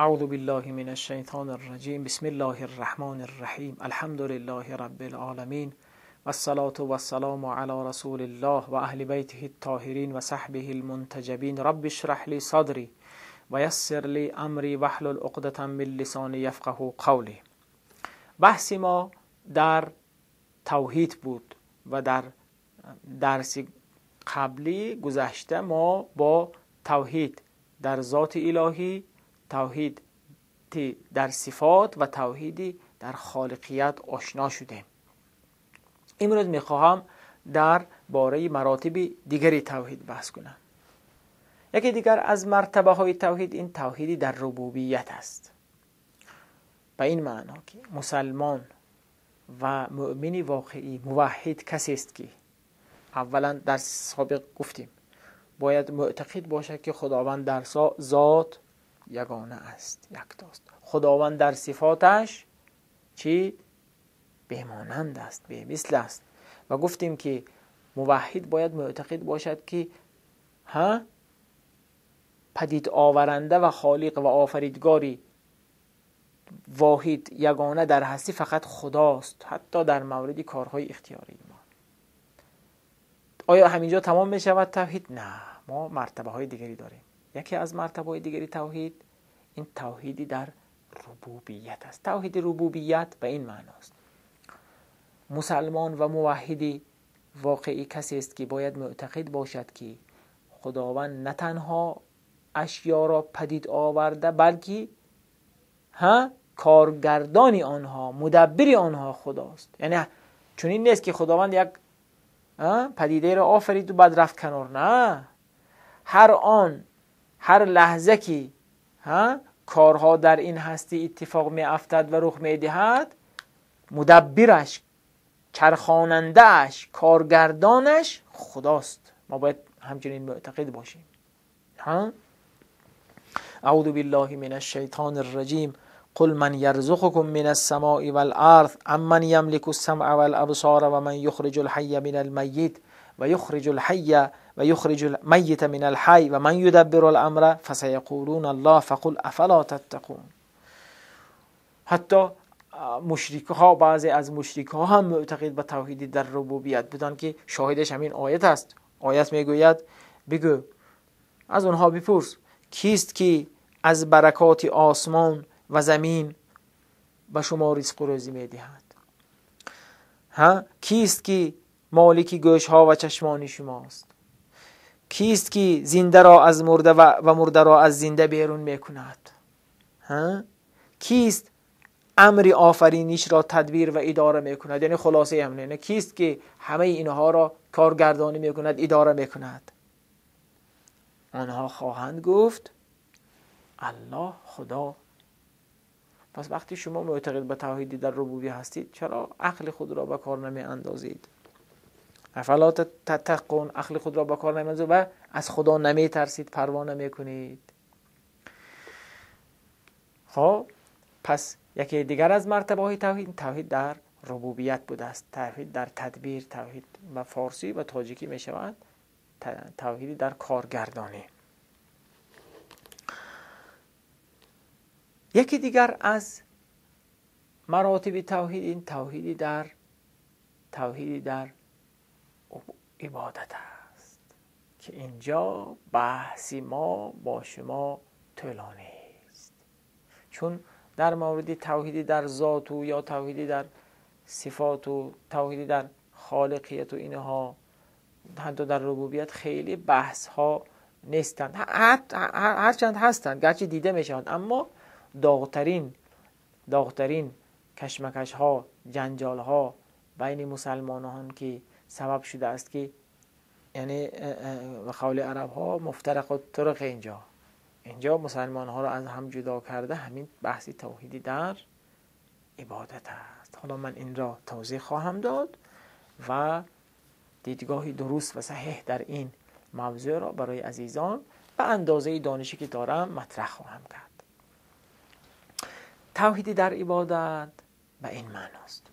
اعوذ بالله من الشیطان الرجیم. بسم الله الرحمن الرحیم. الحمد لله رب العالمین والصلاة والسلام علی رسول الله و اهل بیته الطاهرین و صحبه المنتجبین. رب اشرح لی صدری و یسر لی امری واحلل عقدة من لسانی یفقهوا قولی. بحث ما در توحید بود و در درس قبلی گذشته ما با توحید در ذات الهی، توحید در صفات و توحیدی در خالقیت آشنا شدیم. امروز میخواهم در باره مراتب دیگری توحید بحث کنم. یکی دیگر از مرتبه های توحید این توحیدی در ربوبیت است. به این معنا که مسلمان و مؤمن واقعی موحد کسی است که اولا در سابق گفتیم باید معتقد باشد که خداوند در ذات یگانه است، یکتاست. خداوند در صفاتش چی؟ بهمانند است، به مثل است. و گفتیم که موحد باید معتقد باشد که پدید آورنده و خالق و آفریدگاری واحد یگانه در هستی فقط خداست، حتی در مورد کارهای اختیاری ما. آیا همینجا تمام می شود توحید؟ نه، ما مرتبه های دیگری داریم. یکی از مرتبه های دیگری توحید این توحیدی در ربوبیت است. توحید ربوبیت به این معناست مسلمان و موحدی واقعی کسی است که باید معتقد باشد که خداوند نه تنها اشیا را پدید آورده بلکه کارگردانی آنها، مدبری آنها خداست. یعنی چون این نیست که خداوند یک پدیده را آفرید و بعد رفت کنار. نه، هر آن هر لحظه که کارها در این هستی اتفاق می افتد و رخ می دهد، مدبرش، چرخانندهش، کارگردانش خداست. ما باید همچنین معتقد باشیم. اعوذ بالله من الشیطان الرجیم. قل من یرزقکم من السماء والارض امن یملک السمع والابصار و من یخرج الحی من المیت و یخرج المیت من الحی و من یدبر الامر فسیقولون الله فقل افلا تتقون. حتی مشرک‌ها، بعضی از مشرک‌ها هم معتقد به توحید در ربوبیت بودند که شاهدش همین آیت است. آیت میگوید بگو از اونها بپرس کیست که از برکات آسمان و زمین به شما رزق و روزی میدهد؟ کیست که مالک گوش‌ها و چشمان شماست؟ کیست که زنده را از مرده و مرده را از زنده بیرون میکند؟ کیست امر آفرینش را تدبیر و اداره میکند؟ یعنی خلاصه همینه، کیست که همه اینها را کارگردانی میکند، اداره میکند؟ آنها خواهند گفت الله، خدا. پس وقتی شما معتقد به توحیدی در ربوبیت هستید، چرا عقل خود را به کار نمی اندازید؟ افلا تتقون، عقل خود را به کار نمی اندازید و از خدا نمی ترسید، پروا نمی کنید. خب پس یکی دیگر از مرتبه های توحید در ربوبیت بوده است. توحید در تدبیر، توحید و فارسی و تاجیکی می شود توحید در کارگردانی. یکی دیگر از مراتب توحید این توحیدی در عبادت است که اینجا بحثی ما با شما طولانی است، چون در مورد توحیدی در ذات و یا توحیدی در صفات و توحیدی در خالقیت و اینها حتی در ربوبیت خیلی بحث ها نیستند. هرچند هستند گرچه دیده میشوند، اما داغترین کشمکش ها، جنجال ها بین مسلمانان که سبب شده است که یعنی به قول عرب ها مفترق الطرق اینجا مسلمان ها را از هم جدا کرده همین بحث توحیدی در عبادت است. حالا من این را توضیح خواهم داد و دیدگاهی درست و صحیح در این موضوع را برای عزیزان به اندازه دانشی که دارم مطرح خواهم کرد. توحیدی در عبادت به این معناست،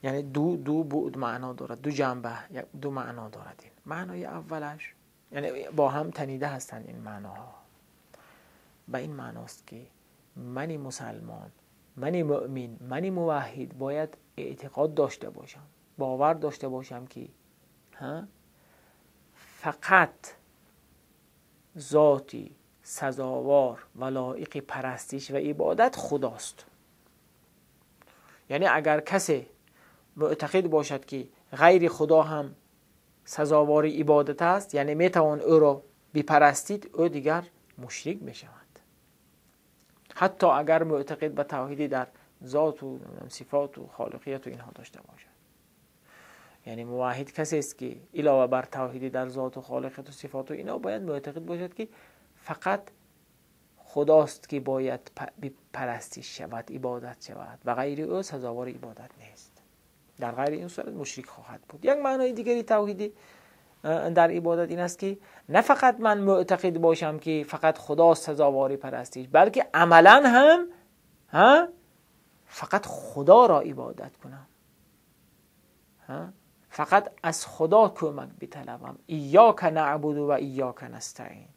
یعنی دو بعد معنا دارد، دو جنبه، دو معنا دارد. این معنای اولش یعنی با هم تنیده هستند این معناها. به این معناست که منی مسلمان، منی مؤمن، منی موحد باید اعتقاد داشته باشم، باور داشته باشم که فقط ذاتی سزاوار و لایق پرستش و عبادت خداست. یعنی اگر کسی معتقد باشد که غیر خدا هم سزاوار عبادت است، یعنی میتوان او را بپرستید، او دیگر مشرک میشود. حتی اگر معتقد به توحیدی در ذات و صفات و خالقیت و اینها داشته باشد. یعنی موحد کسی است که علاوه بر توحیدی در ذات و خالقیت و صفات و اینا باید معتقد باشد که فقط خداست که باید پرستش شود، عبادت شود و غیر او سزاوار عبادت نیست. در غیر این صورت مشرک خواهد بود. یک معنای دیگری توحیدی در عبادت این است که نه فقط من معتقد باشم که فقط خدا سزاوار پرستش، بلکه عملا هم فقط خدا را عبادت کنم، فقط از خدا کمک بطلبم. ایاک نعبد و ایاک نستعین.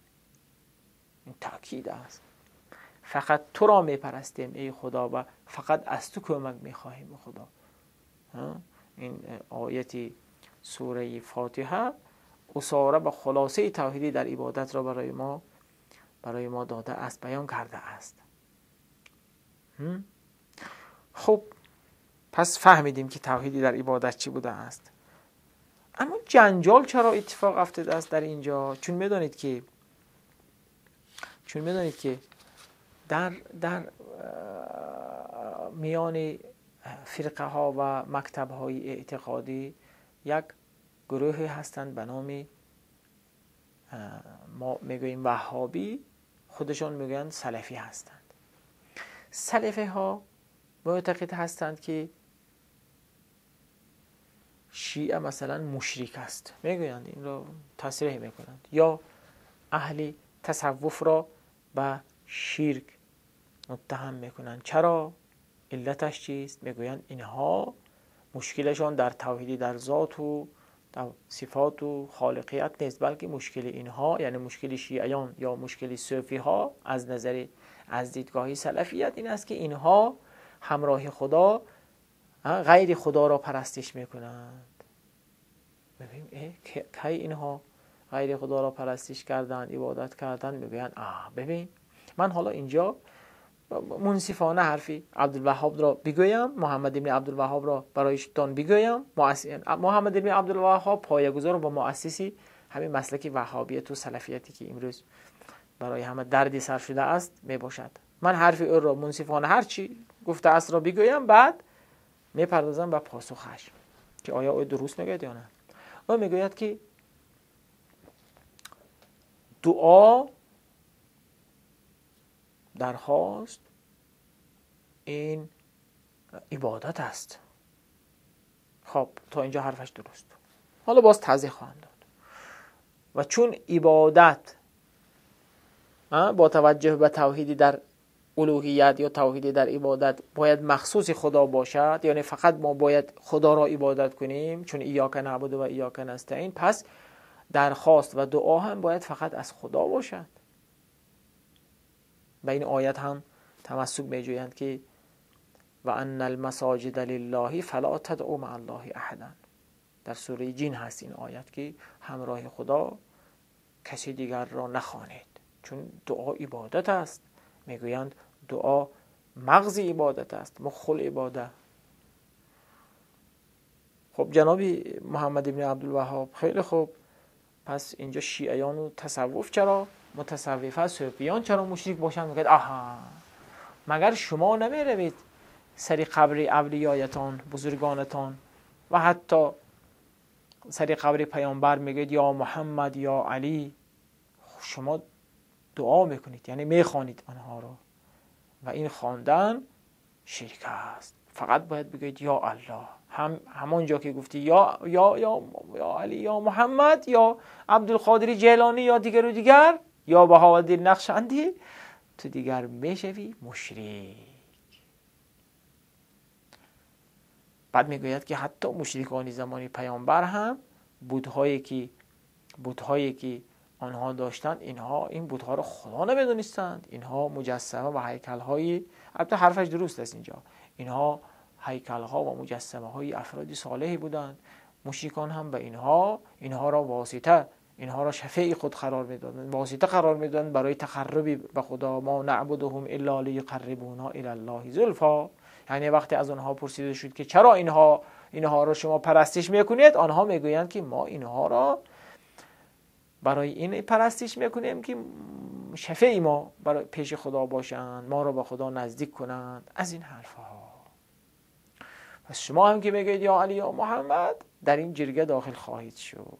این تاکید است. فقط تو را میپرستیم ای خدا و فقط از تو کمک میخواهیم خدا. این آیتی سوره فاتحه اصاره و خلاصه توحیدی در عبادت را برای ما داده است، بیان کرده است. خب پس فهمیدیم که توحیدی در عبادت چی بوده است. اما جنجال چرا اتفاق افتاده است در اینجا؟ چون میدانید که در میان فرقه ها و مکتب های اعتقادی یک گروهی هستند به نام ما میگوییم وهابی، خودشان میگویند سلفی هستند. سلفی ها معتقد هستند که شیعه مثلا مشرک است، میگویند، این را تصریح میکنند، یا اهل تصوف را به شرک متهم میکنند. چرا؟ علتش چیست؟ میگویند اینها مشکلشان در توحیدی در ذات و در صفات و خالقیت نیست، بلکه مشکل اینها، یعنی مشکل شیعیان یا مشکل صوفی ها از دیدگاهی سلفیت این است که اینها همراه خدا غیر خدا را پرستش میکنند. ببین کی اینها غیر خدا را پرستش کردند، عبادت کردند؟ میگویند ببین من حالا اینجا منصفانه حرفی عبدالوهاب را بگویم، محمد ابن عبدالوهاب را برایشتان بگویم. محمد ابن عبدالوهاب پایه‌گذار و مؤسسی همین مسلک وهابیت و سلفیتی که امروز برای همه دردی سر شده است می باشد. من حرفی او را منصفانه هر چی گفته است را بگویم، بعد میپردازم به پاسخش که آیا او درست میگوید یا نه. او میگوید که دعا درخواست این عبادت است. خب تا اینجا حرفش درست. حالا باز توضیح خواهم داد. و چون عبادت با توجه به توحیدی در الوهیت یا توحیدی در عبادت باید مخصوص خدا باشد، یعنی فقط ما باید خدا را عبادت کنیم، چون ایاک نعبد و ایاک نستعین، پس درخواست و دعا هم باید فقط از خدا باشد. به این آیت هم تمسک می‌جویند که و ان المساجد لله فلا تدعوا مع الله احدا. در سوره جن هست این آیت که همراه خدا کسی دیگر را نخوانید، چون دعا عبادت است. میگویند دعا مغز عبادت است، مخ عبادت. خب جناب محمد ابن عبدالوهاب، خیلی خوب، پس اینجا شیعیان و تصوف چرا متصوفه، صوفیان چرا مشرک باشند؟ میگه مگر شما نمیروید سری قبر اولیایتان، بزرگانتان و حتی سری قبر پیامبر میگید یا محمد یا علی، شما دعا میکنید، یعنی میخوانید آنها را، و این خواندن شرک است. فقط باید بگید یا الله، همون جا که گفتی یا علی یا محمد یا عبدالقادر جیلانی یا دیگر و دیگر یا بهاءالدین نقشبندی، تو دیگر میشوی مشرک. بعد میگوید که حتی مشرکان زمان پیامبر هم بت‌هایی که آنها داشتند، اینها این بت‌ها را خدا نمیدونستند، اینها مجسمه و هیکل‌های، البته حرفش درست است اینجا، اینها هیکل‌ها و مجسمه‌های افراد صالحی بودند. مشرکان هم به اینها را واسطه، اینها را شفیع خود قرار میدادند، واسطه قرار میدادند برای تقرب به خدا. ما نعبدهم الا لیقربونا الی الله زلفا. یعنی وقتی از آنها پرسیده شد که چرا اینها را شما پرستش میکنید، آنها میگویند که ما اینها را برای این پرستش میکنیم که شفیع ما برای پیش خدا باشند، ما را به خدا نزدیک کنند، از این حرفها. پس شما هم که میگید یا علی یا محمد، در این جرگه داخل خواهید شد.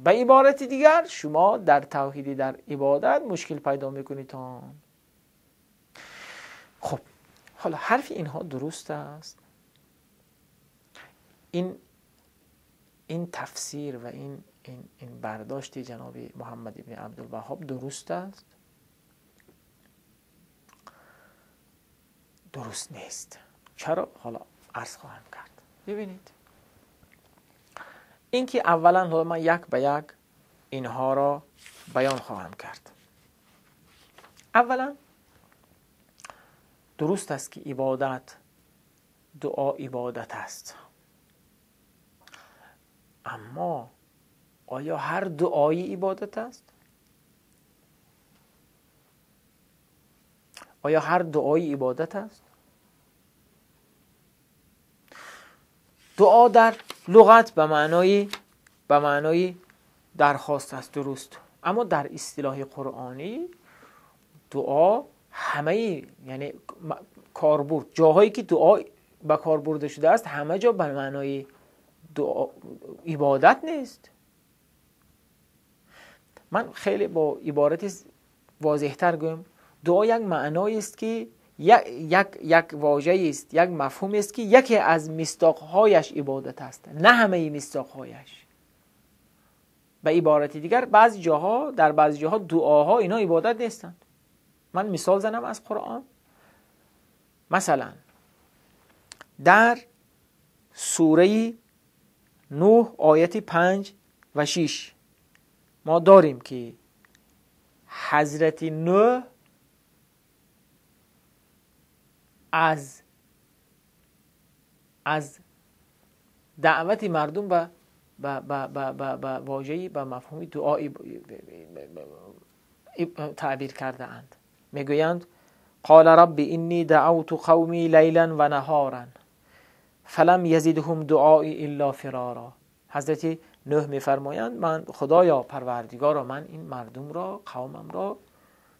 به عبارت دیگر شما در توحیدی، در عبادت مشکل پیدا میکنید. خب حالا حرف اینها درست است، این تفسیر و این برداشت جناب محمد ابن عبدالوهاب درست است؟ درست نیست. چرا؟ حالا عرض خواهم کرد. ببینید، این که اولا من یک به یک اینها را بیان خواهم کرد. اولا درست است که عبادت، دعا عبادت است، اما آیا هر دعایی عبادت است؟ آیا هر دعایی عبادت است؟ دعا در لغت به معنای درخواست است، درست، اما در اصطلاح قرآنی دعا همه، یعنی کاربرد، جاهایی که دعا به کار برده شده است همه جا به معنای دعا عبادت نیست. من خیلی با عبارت واضح‌تر گویم، دعا یک معنایی است که یک واژه است، یک مفهوم است که یکی از مصداق‌هایش عبادت است، نه همه مصداق‌هایش. به عبارت دیگر در بعضی جاها دعاها اینا عبادت نیستند. من مثال زنم از قرآن. مثلا در سوره نوح آیت 5 و 6 ما داریم که حضرت نوح از دعوت مردم به واژه‌ای به مفهوم دعا تعبیر کرده اند. میگویند قال رب انی دعوت قومی لیلا و نهارا فلم یزدهم دعایی الا فرارا. حضرت نوح میفرمایند من خدایا پروردگارا، من این مردم را، قومم را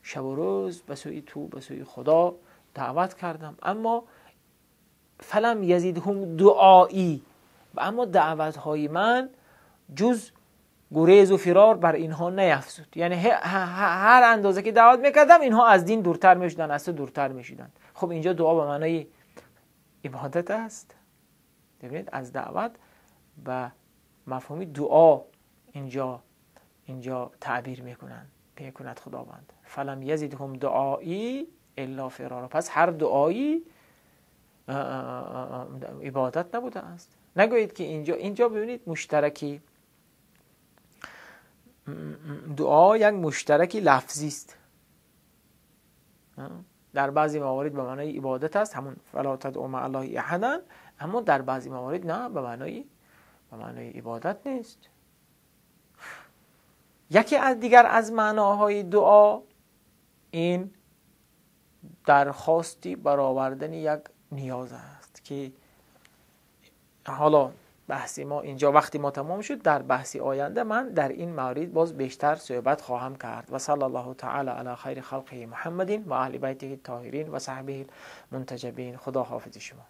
شب و روز به سوی تو، به سوی خدا دعوت کردم، اما فلم یزدهم دعایی، اما دعوت های من جز گریز و فرار بر اینها نیفزود. یعنی هر اندازه که دعوت میکردم اینها از دین دورتر میشدن، از تو دورتر میشدن. خب اینجا دعا به معنای عبادت است. ببینید از دعوت و مفهوم دعا اینجا تعبیر میکند خداوند. فلم یزدهم دعایی الا فرارا. پس هر دعایی عبادت نبوده است. نگویید که اینجا ببینید مشترکی، دعا یک مشترکی لفظی است. در بعضی موارد به معنای عبادت است، همون فلا تدعوا مع الله احدا، اما در بعضی موارد نه، به معنای عبادت نیست. یکی از دیگر از معناهای دعا این درخواستی برآوردن یک نیاز است که حالا بحثی ما اینجا وقتی ما تمام شد، در بحثی آینده من در این مورد باز بیشتر صحبت خواهم کرد. و صلی الله تعالی علی خیر خلقه محمد و اهل بیته الطاهرین و صحبه المنتجبین. خدا حافظ شما.